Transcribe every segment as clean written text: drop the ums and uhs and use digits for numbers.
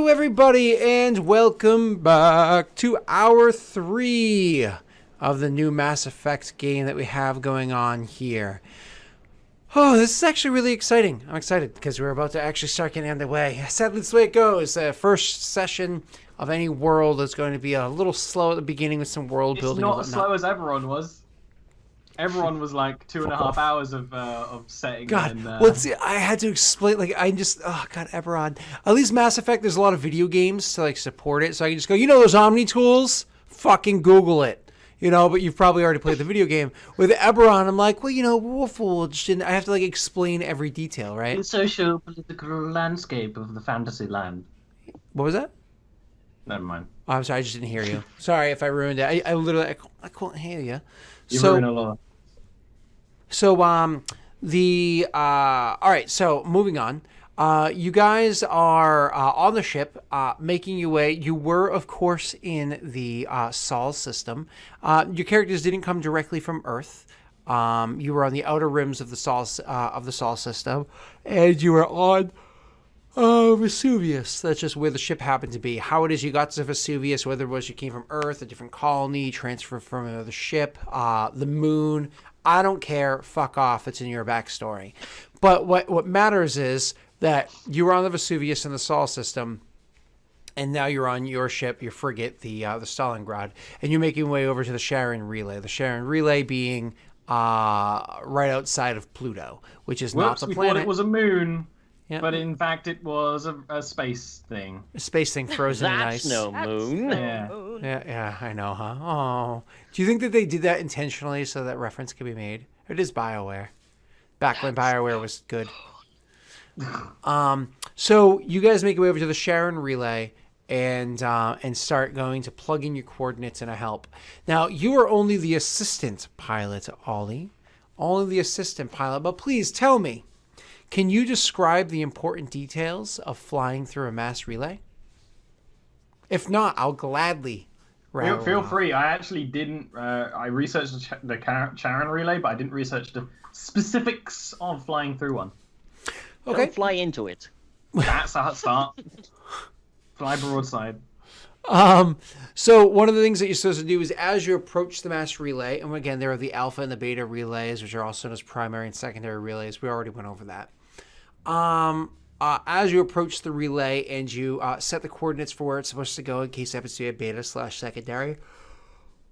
Hello, everybody, and welcome back to Hour 3 of the new Mass Effect game that we have going on here. Oh, this is actually really exciting. I'm excited because we're about to actually start getting underway. Sadly, that's the way it goes. First session of any world is going to be a little slow at the beginning with some world building. It's not as slow as Ep.1 was. Ep.1 was like 2.5 hours of setting. God, and, I had to explain. God, Ep.1. At least Mass Effect, there's a lot of video games to support it, so I can just go. Those Omni tools? Fucking Google it. But you've probably already played the video game. With Ep.1, I'm like, I have to explain every detail, right? The socio-political landscape of the fantasy land. What was that? Never mind. Oh, I'm sorry, I just didn't hear you. Sorry if I ruined it. I literally couldn't hear you. You ruined a lot. So, all right, so moving on. You guys are on the ship, making your way. You were, of course, in the Sol system. Your characters didn't come directly from Earth. You were on the outer rims of the Sol system, and you were on Vesuvius. That's just where the ship happened to be. How it is you got to Vesuvius, whether it was you came from Earth, a different colony, transferred from another ship, the moon. I don't care. Fuck off. It's in your backstory. But what matters is that you were on the Vesuvius in the Sol system, and now you're on your ship, your frigate, the Stalingrad, and you're making your way over to the Sharon Relay. The Sharon Relay being right outside of Pluto, which is not the planet. We thought it was a moon. Yeah. But in fact, it was a space thing. A space thing frozen in ice. That's no moon. Yeah, I know, huh? Oh. Do you think that they did that intentionally so that reference could be made? It is BioWare. Back when BioWare was good. So you guys make your way over to the Sharon Relay and start going to plug in your coordinates and a help. Now, you are only the assistant pilot, Ollie. Only the assistant pilot. But please tell me, can you describe the important details of flying through a mass relay? If not, I'll gladly. Feel free. I actually didn't. I researched the Sharon Relay, but I didn't research the specifics of flying through one. Okay. Don't fly into it. That's a start. Fly broadside. So one of the things that you're supposed to do is as you approach the mass relay, and again, there are the alpha and the beta relays, which are also known as primary and secondary relays. We already went over that. As you approach the relay and you set the coordinates for where it's supposed to go in case it happens to be a beta/secondary,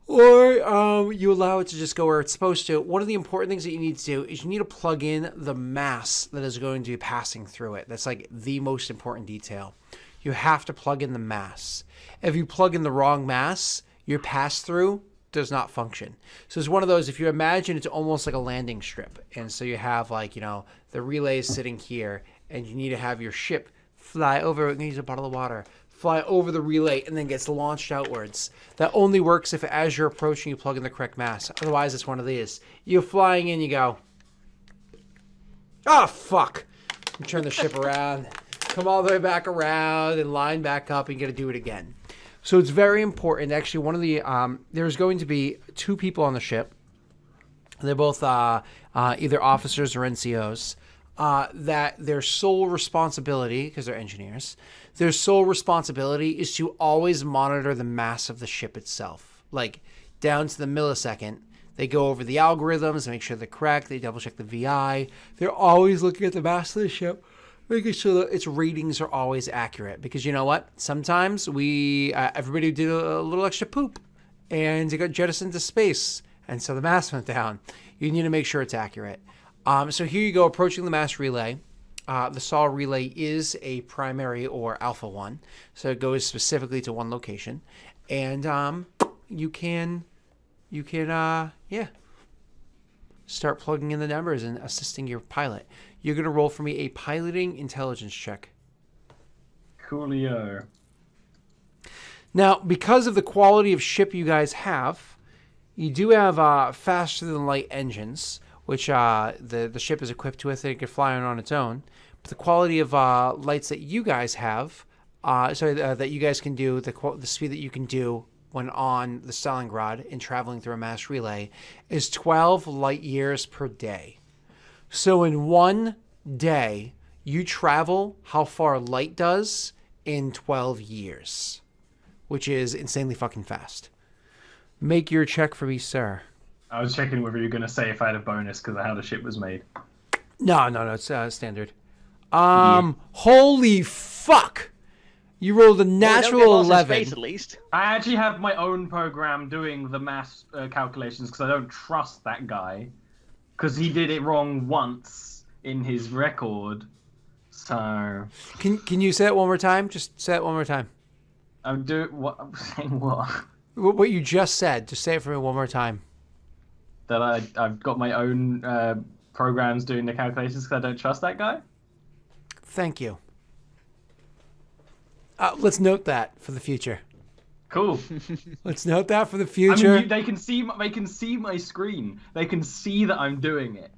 or you allow it to just go where it's supposed to, one of the important things that you need to do is you need to plug in the mass that is going to be passing through it. That's the most important detail. You have to plug in the mass. If you plug in the wrong mass, your pass-through does not function. So it's one of those, if you imagine it's almost like a landing strip. And so you have the relay is sitting here and you need to have your ship fly over, it needs a bottle of water, fly over the relay and then gets launched outwards. That only works if as you're approaching, you plug in the correct mass. Otherwise, it's one of these. You're flying in, you go, oh, fuck. You turn the ship around, come all the way back around and line back up and you got to do it again. So it's very important. Actually, one of the there's going to be two people on the ship. They're both either officers or NCOs. That their sole responsibility, because they're engineers, their sole responsibility is to always monitor the mass of the ship itself, down to the millisecond. They go over the algorithms, make sure they're correct. They double check the VI. They're always looking at the mass of the ship, making sure that its ratings are always accurate. Because you know what? Sometimes everybody did a little extra poop and it got jettisoned to space. And so the mass went down. You need to make sure it's accurate. So here you go, approaching the mass relay. The Sol relay is a primary or alpha one. So it goes specifically to one location. And you can start plugging in the numbers and assisting your pilot. You're going to roll for me a piloting intelligence check. Coolio. Now, because of the quality of ship you guys have, you do have faster than light engines, which the ship is equipped with. It can fly on its own. But the quality of lights that you guys have, that you guys can do, the speed that you can do when on the Stalingrad and traveling through a mass relay is 12 light years per day. So in one day, you travel how far light does in 12 years, which is insanely fucking fast. Make your check for me, sir. I was checking whether you were going to say if I had a bonus because of how the ship was made. No, it's standard. Holy fuck! You rolled a natural 11. Space, at least. I actually have my own program doing the math calculations because I don't trust that guy. Because he did it wrong once in his record. So... Can you say it one more time? Just say it one more time. I'm saying what? What you just said. Just say it for me one more time. That I've got my own programs doing the calculations because I don't trust that guy? Thank you. Let's note that for the future. Cool. Let's note that for the future. I mean, they can see my screen. They can see that I'm doing it.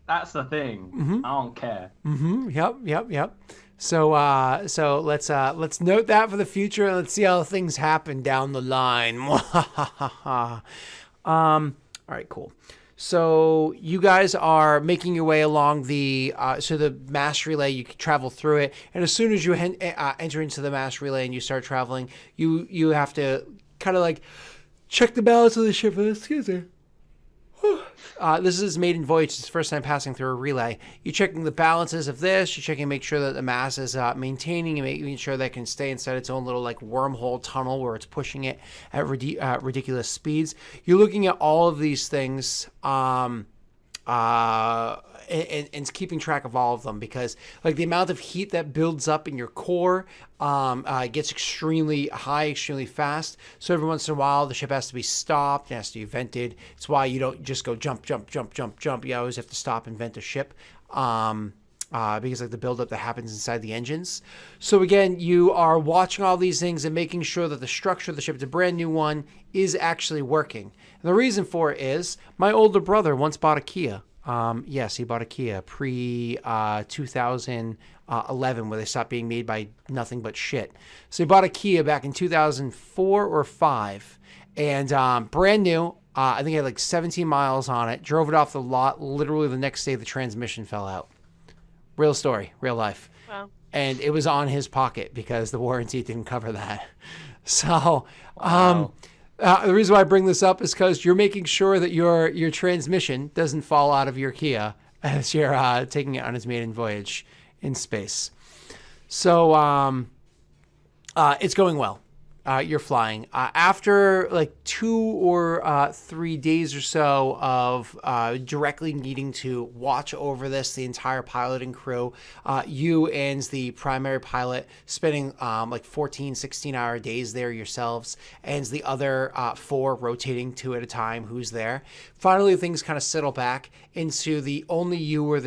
That's the thing. Mm-hmm. I don't care. Mm-hmm. Yep. So let's note that for the future, and let's see how things happen down the line. All right, cool. So you guys are making your way along the mass relay. You can travel through it, and as soon as you enter into the mass relay and you start traveling, you have to kind of like check the balance of the ship. Excuse me. This is his maiden voyage. It's his first time passing through a relay. You're checking the balances of this. You're checking to make sure that the mass is maintaining and making sure that it can stay inside its own little like wormhole tunnel where it's pushing it at ridiculous speeds. You're looking at all of these things and keeping track of all of them because like the amount of heat that builds up in your core gets extremely high, extremely fast. So every once in a while, the ship has to be stopped. It has to be vented. It's why you don't just go jump. You always have to stop and vent a ship because like the buildup that happens inside the engines. So again, you are watching all these things and making sure that the structure of the ship, it's a brand new one, is actually working. And the reason for it is my older brother once bought a Kia. Yes, he bought a Kia pre 2011 where they stopped being made by nothing but shit. So he bought a Kia back in 2004 or 5 and brand new. I think it had like 17 miles on it. Drove it off the lot. Literally the next day the transmission fell out. Real story, real life. Wow. And it was on his pocket because the warranty didn't cover that. So, the reason why I bring this up is because you're making sure that your transmission doesn't fall out of your Kia as you're taking it on its maiden voyage in space. So it's going well. You're flying. After like 2 or 3 days or so of directly needing to watch over this, the entire piloting crew, you and the primary pilot spending like 14, 16-hour days there yourselves, and the other 4 rotating 2 at a time who's there. Finally, things kind of settle back into the only you or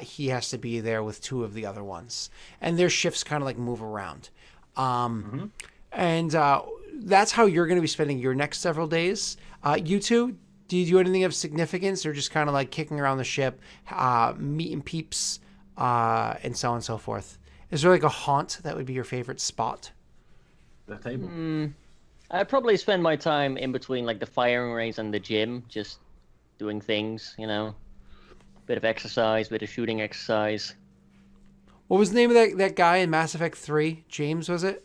he has to be there with 2 of the other ones. And their shifts kind of like move around. And that's how you're going to be spending your next several days. You two, do you do anything of significance or just kind of like kicking around the ship, meeting peeps, and so on and so forth? Is there like a haunt that would be your favorite spot? The table. I'd probably spend my time in between like the firing range and the gym, just doing things, bit of exercise, bit of shooting exercise. What was the name of that guy in Mass Effect 3? James, was it?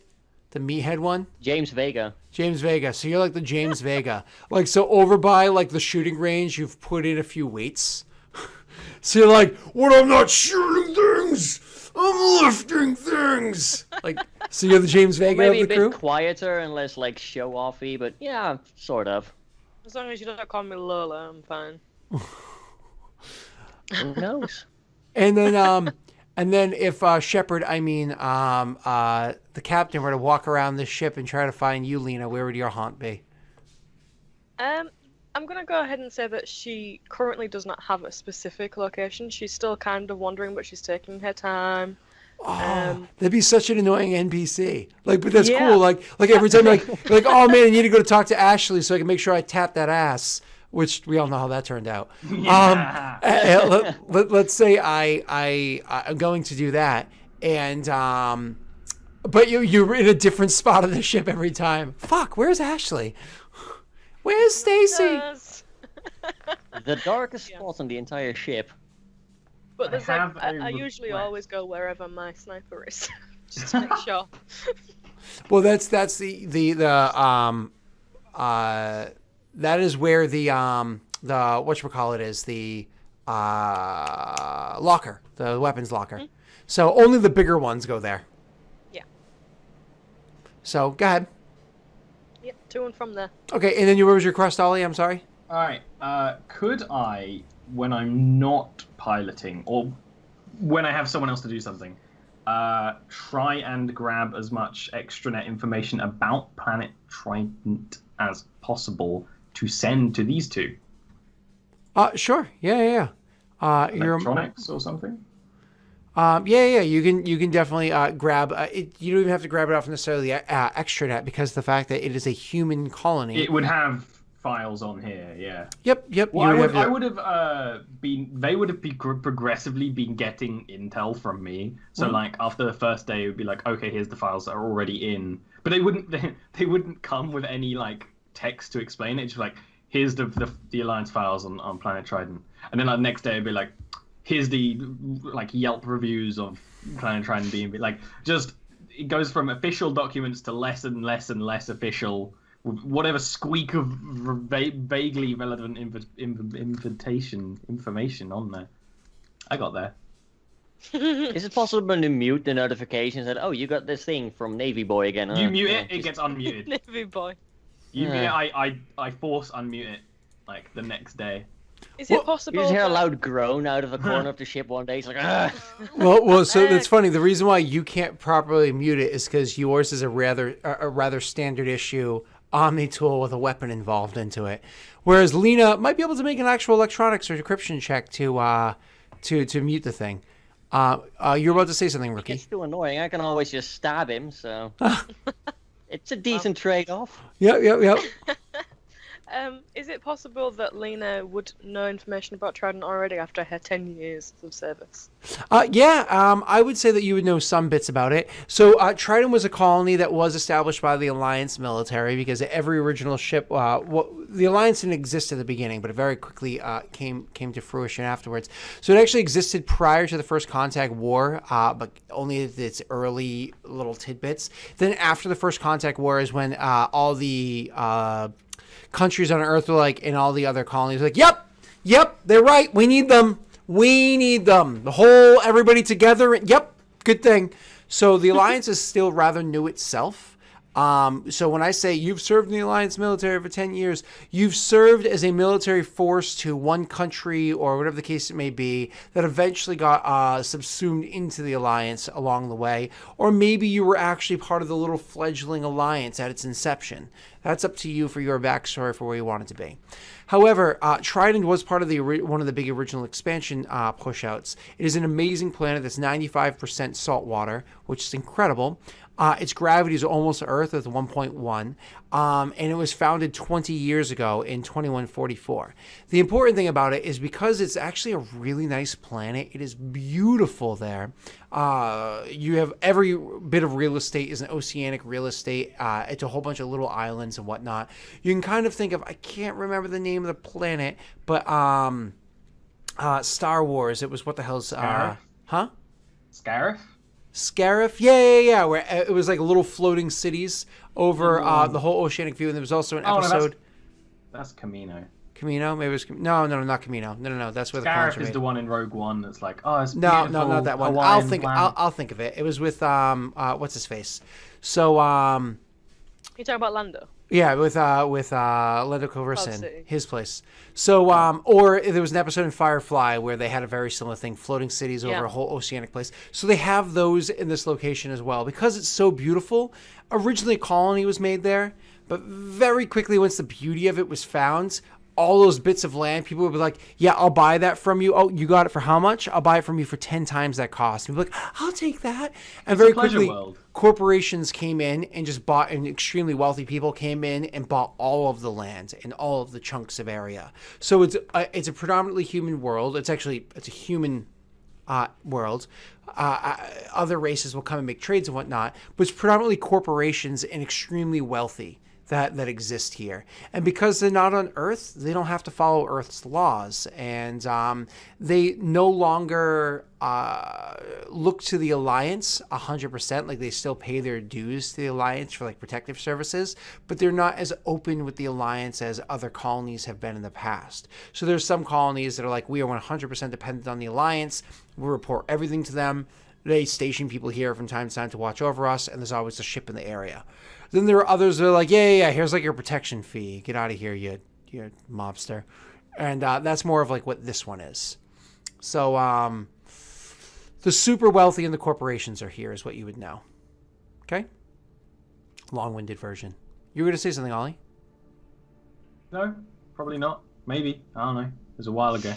The meathead one? James Vega. James Vega. So you're like the James Vega. Like, so over by like the shooting range, you've put in a few weights. So you're like, when I'm not shooting things, I'm lifting things. Like, so you're the James Vega Maybe of the a crew? bit quieter and less like show-offy, but yeah, sort of. As long as you don't call me Lola, I'm fine. Who knows? And then if Shepard, the captain, were to walk around this ship and try to find you, Lena, where would your haunt be? I'm gonna go ahead and say that she currently does not have a specific location. She's still kind of wandering, but she's taking her time. Oh, that'd be such an annoying NPC. Like, but that's Yeah. cool. Like every time, like, oh man, I need to go to talk to Ashley so I can make sure I tap that ass. Which we all know how that turned out. Yeah. Let's say I'm going to do that, and but you're in a different spot of the ship every time. Fuck, where's Ashley? Where's Stacy? Yes. The darkest spot on the entire ship. But there's have I a usually request. always go wherever my sniper is. Just to make sure. Well, that's the that is where the whatchamacallit is, the locker, the weapons locker. Mm-hmm. So only the bigger ones go there. Yeah. So go ahead. Yep, to and from there. Okay, and then where was your quest, Ollie? I'm sorry. All right. Could I, when I'm not piloting, or when I have someone else to do something, try and grab as much extranet information about Planet Trident as possible to send to these two? Sure. Yeah. You're Electronics or something? yeah. You can definitely grab it. You don't even have to grab it off necessarily extranet, because the fact that it is a human colony. It would have files on here, yeah. Yep. Well, You I would have they would have progressively been getting intel from me. So like after the first day, it would be like, okay, here's the files that are already in. But they wouldn't come with any like text to explain it. Just like, here's the Alliance files on Planet Trident. And then like next day, it'd be like, here's the like Yelp reviews of Planet Trident being like, just it goes from official documents to less and less and less official. Whatever squeak of vaguely relevant information on there. I got there. Is it possible to mute the notifications that, oh, you got this thing from Navy Boy again? You mute it, it gets unmuted. Navy boy. You mute it, I force unmute it like the next day. Is Well, it possible? You just hear a that- loud groan out of the corner of the ship one day. It's like, ah. Well, so that's funny. The reason why you can't properly mute it is because yours is a rather standard issue Omni tool with a weapon involved into it, whereas Lena might be able to make an actual electronics or decryption check to mute the thing. You're about to say something, Rookie. It's too annoying. I can always just stab him, so it's a decent trade-off. Yep. Is it possible that Lena would know information about Trident already after her 10 years of service? I would say that you would know some bits about it. So Trident was a colony that was established by the Alliance military, because every original ship, the Alliance didn't exist at the beginning, but it very quickly came to fruition afterwards. So it actually existed prior to the First Contact War, but only its early little tidbits. Then after the First Contact War is when all the countries on Earth were like, and all the other colonies were like, yep, they're right. We need them. Everybody together. Yep, good thing. So the Alliance is still rather new itself. So when I say you've served in the Alliance military for 10 years, you've served as a military force to one country or whatever the case it may be that eventually got subsumed into the Alliance along the way. Or maybe you were actually part of the little fledgling Alliance at its inception. That's up to you for your backstory for where you want it to be. However, Trident was part of one of the big original expansion push-outs. It is an amazing planet that's 95% salt water, which is incredible. Its gravity is almost Earth at 1.1, and it was founded 20 years ago in 2144. The important thing about it is because it's actually a really nice planet, it is beautiful there. You have every bit of real estate is an oceanic real estate. It's a whole bunch of little islands and whatnot. You can kind of think of, I can't remember the name of the planet, but Star Wars, it was what the hell's... Scarif? Huh? Scarif? Scarif, yeah, where it was like little floating cities over the whole oceanic view, and there was also an episode. No, that's Camino. Camino, maybe it was no, not Camino. No, that's where the Scarif clones are is made. the one in Rogue One that's like, oh, it's No, beautiful. not that one. Hawaiian planet. I'll think of it. It was with what's his face? So You talking about Lando? yeah, with Lando Calrissian, City. his place. So or there was an episode in Firefly where they had a very similar thing, floating cities over Yeah. a whole oceanic place. So they have those in this location as well because it's so beautiful. Originally, a colony was made there, but very quickly, once the beauty of it was found, all those bits of land, people would be like, yeah, I'll buy that from you. Oh, you got it for how much? I'll buy it from you for 10 times that cost. And people like, I'll take that. And very a pleasure quickly, world. corporations came in and just bought, and extremely wealthy people came in and bought all of the land and all of the chunks of area. So it's a predominantly human world. It's a human world. Other races will come and make trades and whatnot, but it's predominantly corporations and extremely wealthy that exist here. And because they're not on Earth, they don't have to follow Earth's laws. And they no longer look to the Alliance 100%. Like, they still pay their dues to the Alliance for, like, protective services, but they're not as open with the Alliance as other colonies have been in the past. So there's some colonies that are like, we are 100% dependent on the Alliance. We report everything to them. They station people here from time to time to watch over us, and there's always a ship in the area. Then there are others that are like, yeah, here's like your protection fee. Get out of here, you mobster. And that's more of like what this one is. So the super wealthy and the corporations are here is what you would know. Okay? Long-winded version. You were going to say something, Ollie? No, probably not. Maybe. I don't know. It was a while ago.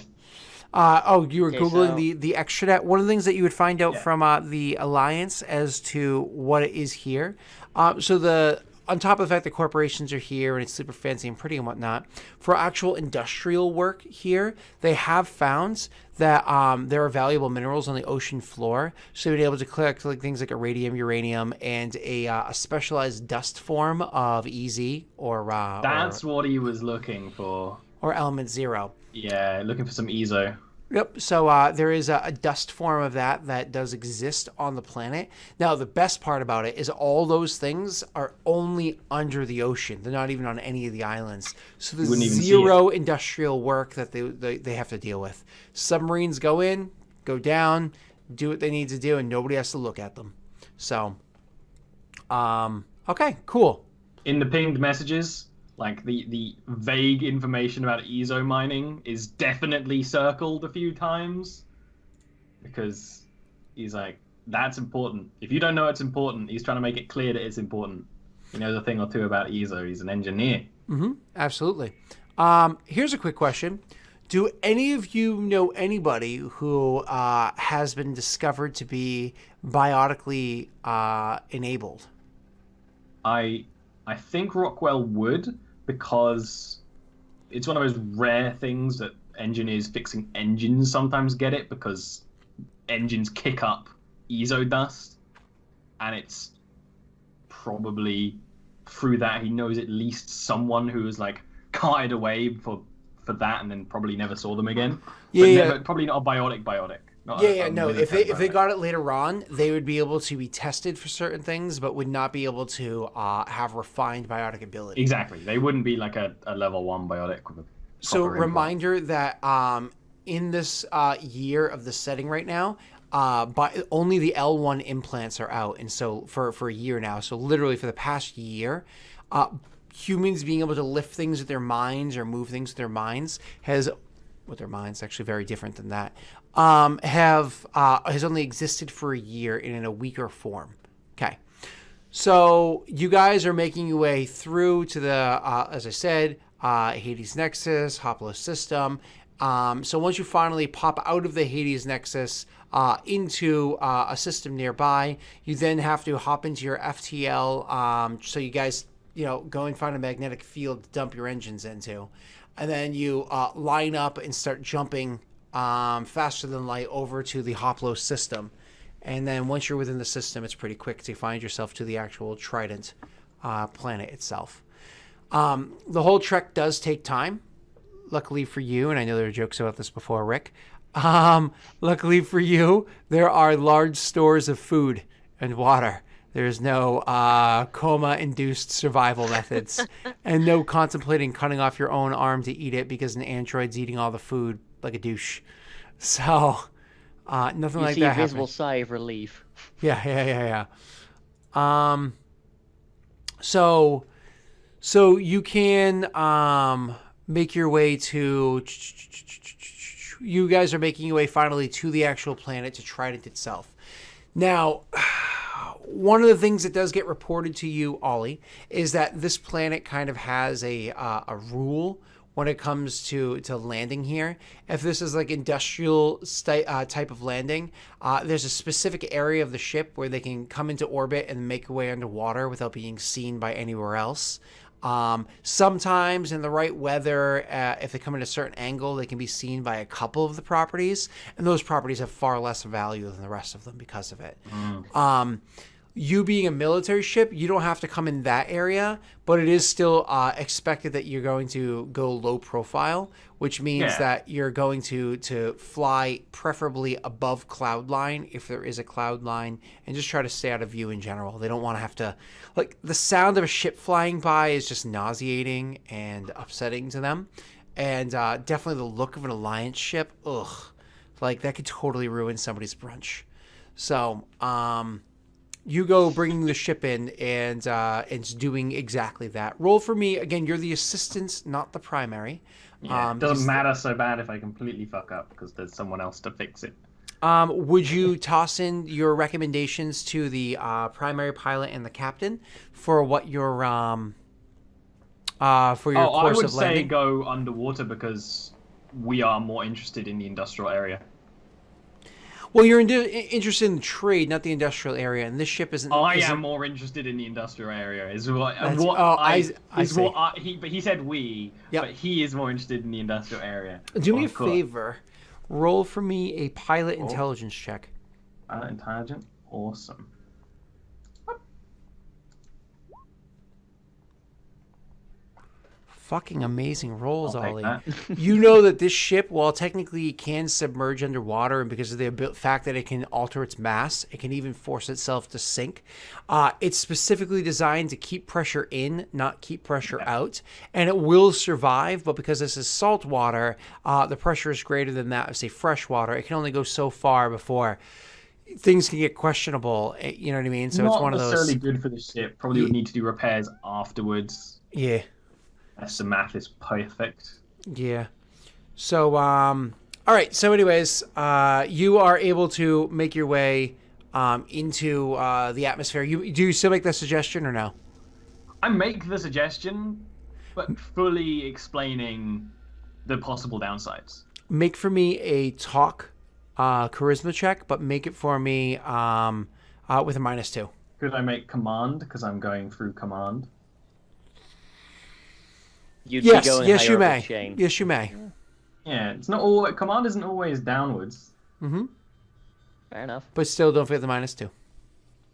You were Googling the extranet. One of the things that you would find out from the Alliance as to what it is here. On top of the fact that corporations are here and it's super fancy and pretty and whatnot, for actual industrial work here, they have found that there are valuable minerals on the ocean floor. So they'd be able to collect like things like iridium, uranium, and a specialized dust form of EZ or that's what he was looking for. Or element 0. Yeah, looking for some EZO. Yep. So there is a dust form of that does exist on the planet. Now, the best part about it is all those things are only under the ocean. They're not even on any of the islands. So there's zero industrial work that they have to deal with. Submarines go in, go down, do what they need to do, and nobody has to look at them. So, okay, cool. In the pinged messages, like the vague information about EZO mining is definitely circled a few times because he's like, that's important. If you don't know it's important, he's trying to make it clear that it's important. He knows a thing or two about EZO. He's an engineer. Mm-hmm. Absolutely. Here's a quick question. Do any of you know anybody who has been discovered to be biotically enabled? I think Rockwell would, because it's one of those rare things that engineers fixing engines sometimes get it, because engines kick up EZO dust, and it's probably through that he knows at least someone who was like carted away for that and then probably never saw them again. Probably not a biotic. If they got it later on, they would be able to be tested for certain things, but would not be able to have refined biotic ability. Exactly. They wouldn't be like a level 1 biotic with a reminder that in this year of the setting right now, but only the L1 implants are out, and so for a year now. So literally for the past year, humans being able to lift things with their minds or move things with their minds has actually very different than that, has only existed for a year and in a weaker form. Okay. So you guys are making your way through to the, as I said, Hades Nexus, Hoplo system. So once you finally pop out of the Hades Nexus into a system nearby, you then have to hop into your FTL. So you guys, go and find a magnetic field to dump your engines into. And then you line up and start jumping faster than light over to the Hoplo system. And then once you're within the system, it's pretty quick to find yourself to the actual Trident planet itself. The whole trek does take time. Luckily for you, and I know there were jokes about this before, Rick. Luckily for you, there are large stores of food and water. There's no coma-induced survival methods, and no contemplating cutting off your own arm to eat it because an android's eating all the food like a douche. So, nothing like that. You see a visible sigh of relief. Yeah. So you can make your way to. You guys are making your way finally to the actual planet, to Trident itself. Now, one of the things that does get reported to you, Ollie, is that this planet kind of has a rule when it comes to landing here. If this is like industrial type of landing, there's a specific area of the ship where they can come into orbit and make their way underwater without being seen by anywhere else. Sometimes in the right weather, if they come in a certain angle, they can be seen by a couple of the properties, and those properties have far less value than the rest of them because of it. you being a military ship, you don't have to come in that area, but it is still expected that you're going to go low profile, which means that you're going to fly preferably above cloud line if there is a cloud line, and just try to stay out of view in general. They don't want to have to, like, the sound of a ship flying by is just nauseating and upsetting to them. And definitely the look of an Alliance ship, like that could totally ruin somebody's brunch. So, you go bringing the ship in and it's doing exactly that. Roll for me. Again, you're the assistant, not the primary. Yeah, it doesn't matter so bad if I completely fuck up because there's someone else to fix it. Would you toss in your recommendations to the primary pilot and the captain for what your for your course of landing? I would say go underwater because we are more interested in the industrial area. Well, you're interested in the trade, not the industrial area, and this ship isn't. I am more interested in the industrial area. He said we, but he is more interested in the industrial area. Do me a favor, roll for me a pilot intelligence check. Pilot intelligence, awesome. Fucking amazing rolls, Ollie. That. You know that this ship, while technically it can submerge underwater, and because of the fact that it can alter its mass, it can even force itself to sink. It's specifically designed to keep pressure in, not keep pressure out, and it will survive. But because this is salt water, the pressure is greater than that of, say, fresh water. It can only go so far before things can get questionable. You know what I mean? So it's one of those. Not necessarily good for the ship. Probably would need to do repairs afterwards. Yeah. The math is perfect. Yeah. So, all right. So anyways, you are able to make your way into the atmosphere. Do you still make the suggestion or no? I make the suggestion, but fully explaining the possible downsides. Make for me a talk charisma check, but make it for me with a -2. Could I make command because I'm going through command? Yes, you may. Chain. Yes, you may. Yeah, it's not all. Command isn't always downwards. Mm-hmm. Fair enough. But still, don't forget the -2.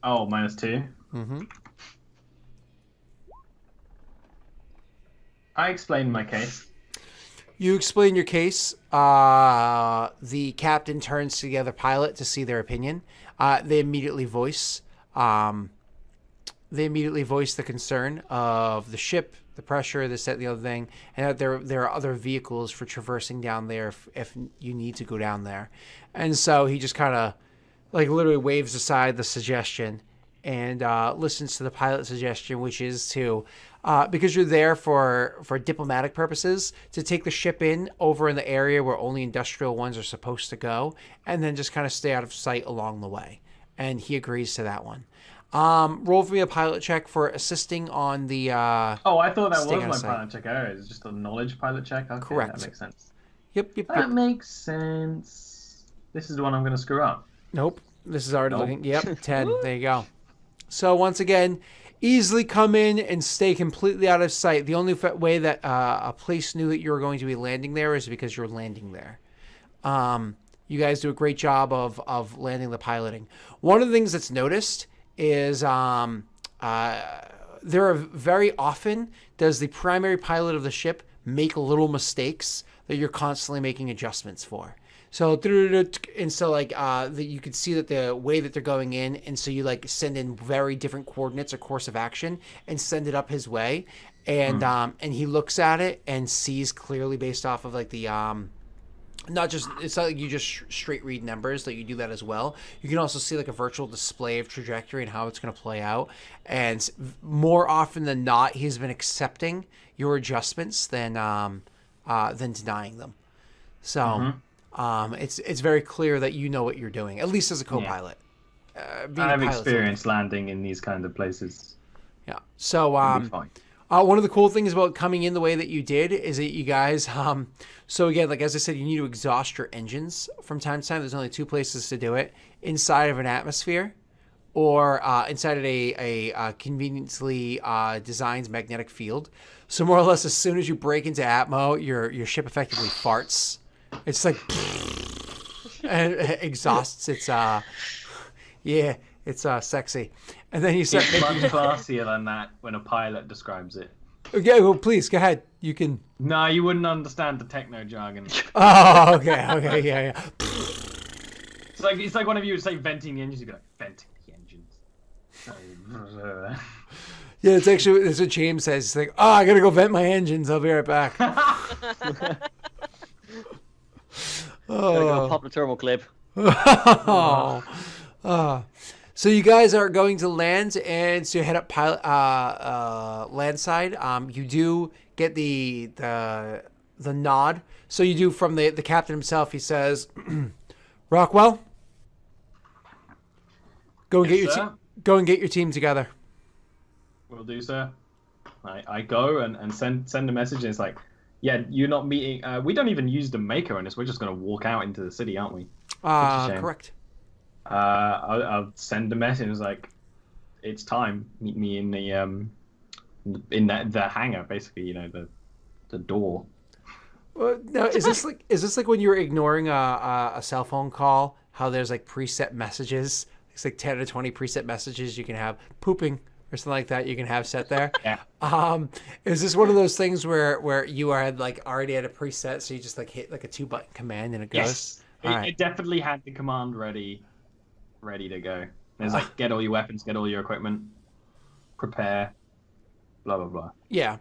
Oh, -2. Mm-hmm. I explained my case. You explain your case. The captain turns to the other pilot to see their opinion. They immediately voice the concern of the ship, the pressure, this, that, the other thing, and that there are other vehicles for traversing down there if you need to go down there. And so he just kind of, like, literally waves aside the suggestion and listens to the pilot's suggestion, which is to, because you're there for diplomatic purposes, to take the ship in over in the area where only industrial ones are supposed to go, and then just kind of stay out of sight along the way. And he agrees to that one. Roll for me a pilot check for assisting on the. I thought that was my pilot check. Oh, it's just a knowledge pilot check. Okay, correct. That makes sense. Yep. That makes sense. This is the one I'm going to screw up. Nope. This is already looking. Yep, 10. There you go. So once again, easily come in and stay completely out of sight. The only way that a place knew that you were going to be landing there is because you're landing there. You guys do a great job of landing the piloting. One of the things that's noticed is there are very often does the primary pilot of the ship make little mistakes that you're constantly making adjustments for. So you can see that the way that they're going in, and so you like send in very different coordinates or course of action and send it up his way, and he looks at it and sees clearly based off of like the it's not like you just straight read numbers, that you do that as well. You can also see like a virtual display of trajectory and how it's going to play out. And more often than not, he's been accepting your adjustments than denying them. So it's very clear that you know what you're doing, at least as a co-pilot. I have experience landing in these kind of places. Yeah. So one of the cool things about coming in the way that you did is that you guys, so again, like as I said, you need to exhaust your engines from time to time. There's only 2 places to do it: inside of an atmosphere, or inside of a conveniently designed magnetic field. So more or less, as soon as you break into Atmo, your ship effectively farts. It's like and it exhausts its It's sexy. And then you start It's much making. classier than that when a pilot describes it. Okay, well, please go ahead. You can. No, you wouldn't understand the techno jargon. Oh, okay, yeah. It's like one of you would say venting the engines, you'd be like, venting the engines. Yeah, it's actually that's what James says. It's like, oh, I gotta go vent my engines. I'll be right back. Gotta Oh. go pop the thermal clip. So you guys are going to land, and so you head up land side. You do get the nod. So you do from the captain himself. He says, "Rockwell, go and Yes, get your sir. go and get your team together." Will do, sir. I go and send a message, and it's like, yeah, you're not meeting. We don't even use the maker on this. We're just gonna walk out into the city, aren't we? shame. Correct. I'll send a message. It's like, it's time. Meet me in the hangar, basically. You know, the door. Now, is this like when you're ignoring a cell phone call? How there's like preset messages. It's like 10 to 20 preset messages you can have. Pooping or something like that you can have set there. Yeah. Is this one of those things where you had like already had a preset, so you just like hit like a 2-button command and it goes? Yes. All It definitely had the command ready to go. It's like, get all your weapons, get all your equipment, prepare, blah blah blah. Yeah.